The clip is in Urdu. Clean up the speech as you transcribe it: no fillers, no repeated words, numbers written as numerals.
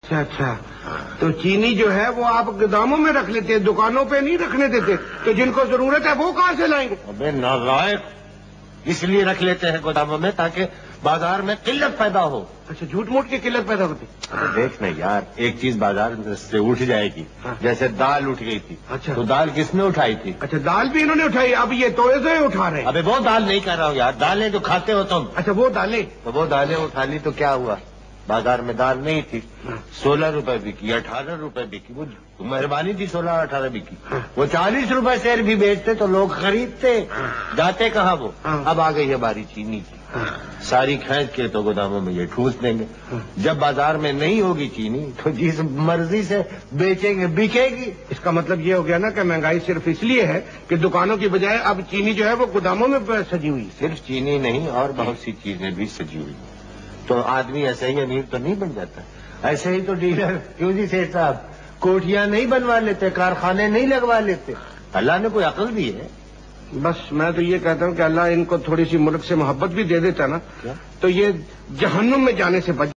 اچھا اچھا، تو چینی جو ہے وہ آپ گوداموں میں رکھ لیتے ہیں، دکانوں پہ نہیں رکھنے دیتے؟ تو جن کو ضرورت ہے وہ کہاں سے لائیں گے؟ ابے نالائق، اس لیے رکھ لیتے ہیں گوداموں میں تاکہ بازار میں قلت پیدا ہو۔ اچھا، جھوٹ موٹ کی قلت پیدا ہوتی؟ دیکھ نا یار، ایک چیز بازار سے اٹھ جائے گی، جیسے دال اٹھ گئی تھی، اچھا تو دال کس نے اٹھائی تھی؟ اچھا، دال بھی انہوں نے اٹھائی، اب یہ توئے سے اٹھا رہے ہیں؟ ابے وہ دال نہیں کہہ رہا ہوں یار، دالیں جو کھاتے ہو تم۔ اچھا وہ دالیں، تو وہ دالیں اٹھا لی تو کیا ہوا؟ بازار میں دال نہیں تھی، 16 روپے بکی، 18 روپے بکی، وہ مہربانی تھی 16-18 بکی، وہ 40 روپے شیر بھی بیچتے تو لوگ خریدتے، جاتے کہاں وہ؟ اب آ گئی ہے باری چینی کی، ساری کھینچ کے تو گوداموں میں یہ ٹھوس دیں گے، جب بازار میں نہیں ہوگی چینی تو جس مرضی سے بیچیں گے بکے گی۔ اس کا مطلب یہ ہو گیا نا کہ مہنگائی صرف اس لیے ہے کہ دکانوں کی بجائے اب چینی جو ہے وہ گوداموں میں سجی ہوئی۔ صرف چینی نہیں اور بہت سی چیزیں بھی سجی ہوئی، تو آدمی ایسے ہی امیر تو نہیں بن جاتا۔ ایسے ہی تو ڈیلر کیوں جی سیٹھ صاحب کوٹیاں نہیں بنوا لیتے، کارخانے نہیں لگوا لیتے؟ اللہ نے کوئی عقل دی ہے۔ بس میں تو یہ کہتا ہوں کہ اللہ ان کو تھوڑی سی ملک سے محبت بھی دے دیتا نا تو یہ جہنم میں جانے سے بچ